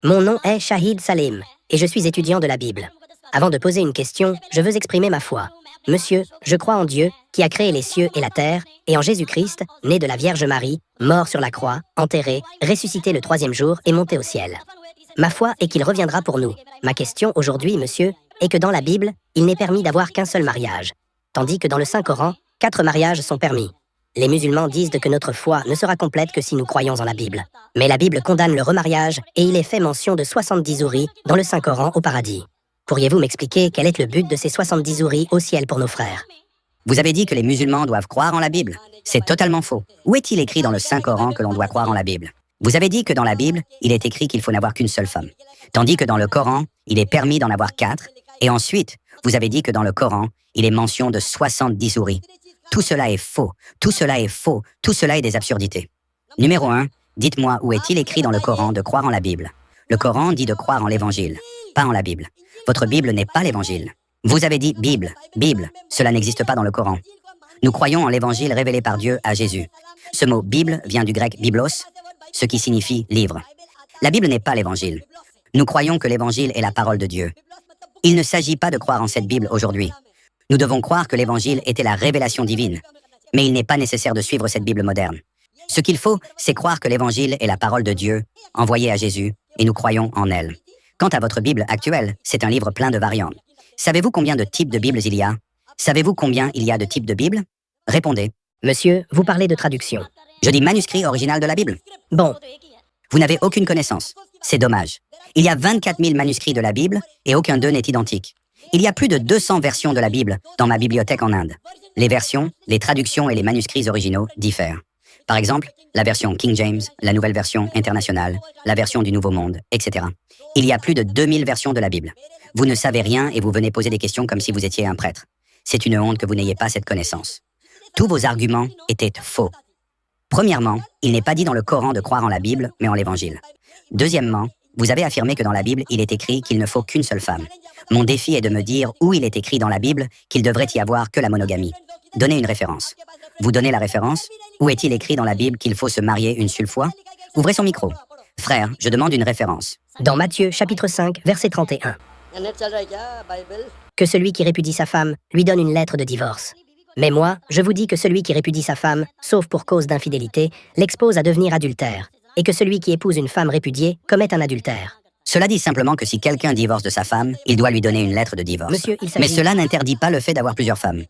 Mon nom est Shahid Salim, et je suis étudiant de la Bible. Avant de poser une question, je veux exprimer ma foi. Monsieur, je crois en Dieu, qui a créé les cieux et la terre, et en Jésus-Christ, né de la Vierge Marie, mort sur la croix, enterré, ressuscité le troisième jour et monté au ciel. Ma foi est qu'il reviendra pour nous. Ma question aujourd'hui, monsieur, est que dans la Bible, il n'est permis d'avoir qu'un seul mariage, tandis que dans le Saint-Coran, 4 mariages sont permis. Les musulmans disent que notre foi ne sera complète que si nous croyons en la Bible. Mais la Bible condamne le remariage et il est fait mention de 70 houris dans le Saint-Coran au paradis. Pourriez-vous m'expliquer quel est le but de ces 70 houris au ciel pour nos frères? Vous avez dit que les musulmans doivent croire en la Bible. C'est totalement faux. Où est-il écrit dans le Saint-Coran que l'on doit croire en la Bible? Vous avez dit que dans la Bible, il est écrit qu'il faut n'avoir qu'une seule femme. Tandis que dans le Coran, il est permis d'en avoir 4. Et ensuite, vous avez dit que dans le Coran, il est mention de 70 houris. Tout cela est faux, tout cela est faux, tout cela est des absurdités. Numéro 1, dites-moi où est-il écrit dans le Coran de croire en la Bible? Le Coran dit de croire en l'Évangile, pas en la Bible. Votre Bible n'est pas l'Évangile. Vous avez dit Bible, Bible, cela n'existe pas dans le Coran. Nous croyons en l'Évangile révélé par Dieu à Jésus. Ce mot Bible vient du grec biblos, ce qui signifie livre. La Bible n'est pas l'Évangile. Nous croyons que l'Évangile est la parole de Dieu. Il ne s'agit pas de croire en cette Bible aujourd'hui. Nous devons croire que l'Évangile était la révélation divine. Mais il n'est pas nécessaire de suivre cette Bible moderne. Ce qu'il faut, c'est croire que l'Évangile est la parole de Dieu, envoyée à Jésus, et nous croyons en elle. Quant à votre Bible actuelle, c'est un livre plein de variantes. Savez-vous combien de types de Bibles il y a? Savez-vous combien il y a de types de Bibles? Répondez. Monsieur, vous parlez de traduction. Je dis manuscrit original de la Bible. Bon, Vous n'avez aucune connaissance. C'est dommage. Il y a 24 000 manuscrits de la Bible et aucun d'eux n'est identique. Il y a plus de 200 versions de la Bible dans ma bibliothèque en Inde. Les versions, les traductions et les manuscrits originaux diffèrent. Par exemple, la version King James, la nouvelle version internationale, la version du Nouveau Monde, etc. Il y a plus de 2000 versions de la Bible. Vous ne savez rien et vous venez poser des questions comme si vous étiez un prêtre. C'est une honte que vous n'ayez pas cette connaissance. Tous vos arguments étaient faux. Premièrement, il n'est pas dit dans le Coran de croire en la Bible, mais en l'Évangile. Deuxièmement, vous avez affirmé que dans la Bible, il est écrit qu'il ne faut qu'une seule femme. Mon défi est de me dire où il est écrit dans la Bible qu'il devrait y avoir que la monogamie. Donnez une référence. Vous donnez la référence? Où est-il écrit dans la Bible qu'il faut se marier une seule fois? Ouvrez son micro. Frère, je demande une référence. dans Matthieu chapitre 5, verset 31. Que celui qui répudie sa femme lui donne une lettre de divorce. Mais moi, je vous dis que celui qui répudie sa femme, sauf pour cause d'infidélité, l'expose à devenir adultère, et que celui qui épouse une femme répudiée commet un adultère. Cela dit simplement que si quelqu'un divorce de sa femme, il doit lui donner une lettre de divorce. Monsieur, il s'agit... Mais cela n'interdit pas le fait d'avoir plusieurs femmes.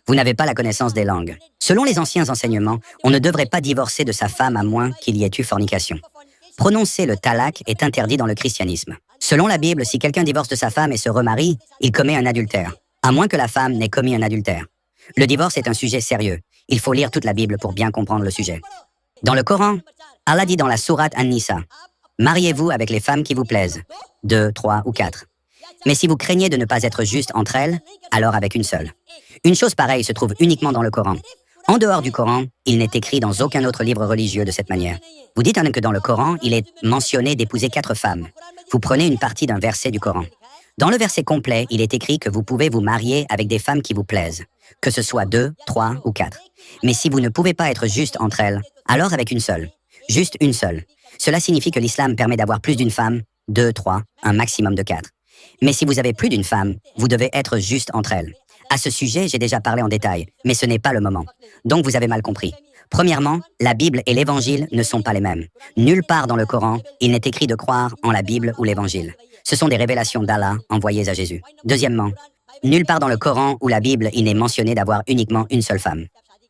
Vous n'avez pas la connaissance des langues. Selon les anciens enseignements, on ne devrait pas divorcer de sa femme à moins qu'il y ait eu fornication. Prononcer le talaq est interdit dans le christianisme. Selon la Bible, si quelqu'un divorce de sa femme et se remarie, il commet un adultère, à moins que la femme n'ait commis un adultère. Le divorce est un sujet sérieux. Il faut lire toute la Bible pour bien comprendre le sujet. Dans le Coran, Allah dit dans la sourate An-Nisa, « Mariez-vous avec les femmes qui vous plaisent, 2, 3 ou 4. Mais si vous craignez de ne pas être juste entre elles, alors avec une seule. » Une chose pareille se trouve uniquement dans le Coran. En dehors du Coran, il n'est écrit dans aucun autre livre religieux de cette manière. Vous dites que dans le Coran, il est mentionné d'épouser 4 femmes. Vous prenez une partie d'un verset du Coran. Dans le verset complet, il est écrit que vous pouvez vous marier avec des femmes qui vous plaisent, que ce soit 2, 3 ou 4. Mais si vous ne pouvez pas être juste entre elles, alors avec une seule. Juste une seule. Cela signifie que l'islam permet d'avoir plus d'une femme, 2, 3, un maximum de 4. Mais si vous avez plus d'une femme, vous devez être juste entre elles. À ce sujet, j'ai déjà parlé en détail, mais ce n'est pas le moment. Donc vous avez mal compris. Premièrement, la Bible et l'Évangile ne sont pas les mêmes. Nulle part dans le Coran, il n'est écrit de croire en la Bible ou l'Évangile. Ce sont des révélations d'Allah envoyées à Jésus. Deuxièmement, nulle part dans le Coran ou la Bible, il n'est mentionné d'avoir uniquement une seule femme.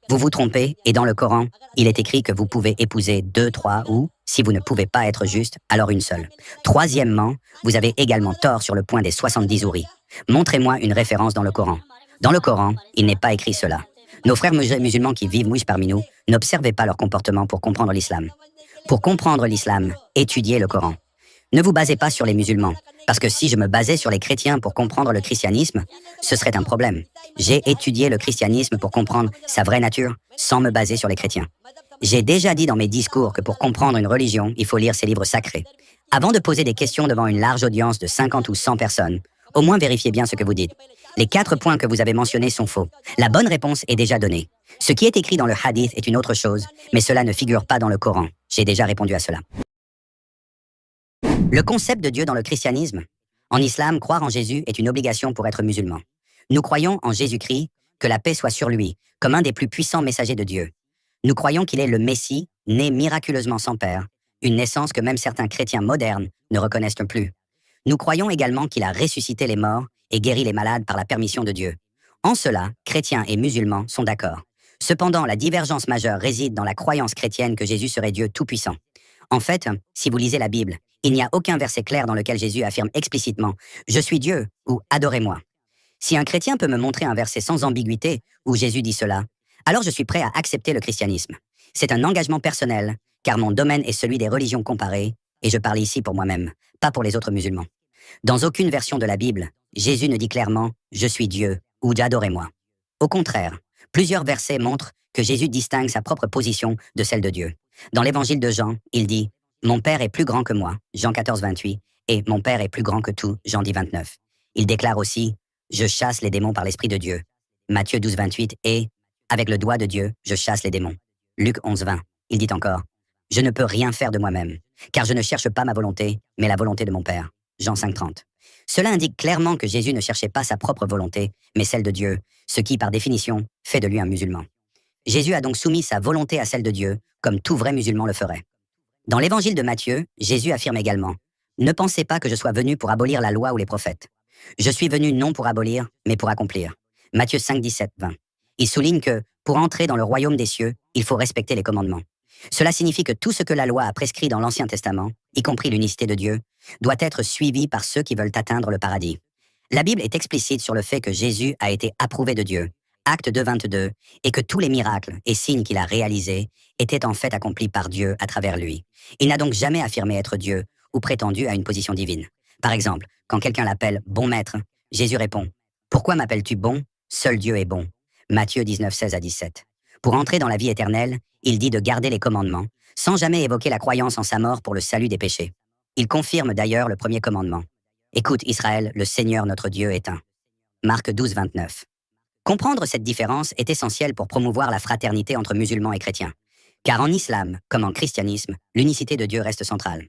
Vous vous trompez, et dans le Coran, il est écrit que vous pouvez épouser 2, 3 ou, si vous ne pouvez pas être juste, alors une seule. Troisièmement, vous avez également tort sur le point des 70 houris. Montrez-moi une référence dans le Coran. Dans le Coran, il n'est pas écrit cela. Nos frères musulmans qui vivent mouches parmi nous, n'observez pas leur comportement pour comprendre l'islam. Pour comprendre l'islam, étudiez le Coran. Ne vous basez pas sur les musulmans, parce que si je me basais sur les chrétiens pour comprendre le christianisme, ce serait un problème. J'ai étudié le christianisme pour comprendre sa vraie nature, sans me baser sur les chrétiens. J'ai déjà dit dans mes discours que pour comprendre une religion, il faut lire ses livres sacrés. Avant de poser des questions devant une large audience de 50 ou 100 personnes, au moins vérifiez bien ce que vous dites. Les 4 points que vous avez mentionnés sont faux. La bonne réponse est déjà donnée. Ce qui est écrit dans le hadith est une autre chose, mais cela ne figure pas dans le Coran. J'ai déjà répondu à cela. Le concept de Dieu dans le christianisme. En islam, croire en Jésus est une obligation pour être musulman. Nous croyons en Jésus-Christ, que la paix soit sur lui, comme un des plus puissants messagers de Dieu. Nous croyons qu'il est le Messie, né miraculeusement sans père, une naissance que même certains chrétiens modernes ne reconnaissent plus. Nous croyons également qu'il a ressuscité les morts et guéri les malades par la permission de Dieu. En cela, chrétiens et musulmans sont d'accord. Cependant, la divergence majeure réside dans la croyance chrétienne que Jésus serait Dieu tout-puissant. En fait, si vous lisez la Bible, il n'y a aucun verset clair dans lequel Jésus affirme explicitement « Je suis Dieu » ou « Adorez-moi ». Si un chrétien peut me montrer un verset sans ambiguïté où Jésus dit cela, alors je suis prêt à accepter le christianisme. C'est un engagement personnel, car mon domaine est celui des religions comparées, et je parle ici pour moi-même, pas pour les autres musulmans. Dans aucune version de la Bible, Jésus ne dit clairement « Je suis Dieu » ou « Adorez-moi ». Au contraire, plusieurs versets montrent que Jésus distingue sa propre position de celle de Dieu. Dans l'évangile de Jean, il dit « Mon Père est plus grand que moi » Jean 14, 28, et « Mon Père est plus grand que tout » Jean 10, 29. Il déclare aussi « Je chasse les démons par l'Esprit de Dieu » Matthieu 12, 28 et « Avec le doigt de Dieu, je chasse les démons » Luc 11, 20. Il dit encore « Je ne peux rien faire de moi-même, car je ne cherche pas ma volonté, mais la volonté de mon Père » Jean 5, 30. Cela indique clairement que Jésus ne cherchait pas sa propre volonté, mais celle de Dieu, ce qui, par définition, fait de lui un musulman. Jésus a donc soumis sa volonté à celle de Dieu, comme tout vrai musulman le ferait. Dans l'évangile de Matthieu, Jésus affirme également « Ne pensez pas que je sois venu pour abolir la loi ou les prophètes. Je suis venu non pour abolir, mais pour accomplir. » Matthieu 5, 17, 20. Il souligne que, pour entrer dans le royaume des cieux, il faut respecter les commandements. Cela signifie que tout ce que la loi a prescrit dans l'Ancien Testament, y compris l'unicité de Dieu, doit être suivi par ceux qui veulent atteindre le paradis. La Bible est explicite sur le fait que Jésus a été approuvé de Dieu, Acte 2, 22, et que tous les miracles et signes qu'il a réalisés étaient en fait accomplis par Dieu à travers lui. Il n'a donc jamais affirmé être Dieu ou prétendu à une position divine. Par exemple, quand quelqu'un l'appelle « bon maître », Jésus répond « Pourquoi m'appelles-tu bon ? Seul Dieu est bon. » Matthieu 19, 16 à 17. Pour entrer dans la vie éternelle, il dit de garder les commandements, sans jamais évoquer la croyance en sa mort pour le salut des péchés. Il confirme d'ailleurs le premier commandement. « Écoute Israël, le Seigneur notre Dieu est un. » Marc 12, 29. Comprendre cette différence est essentiel pour promouvoir la fraternité entre musulmans et chrétiens. Car en islam, comme en christianisme, l'unicité de Dieu reste centrale.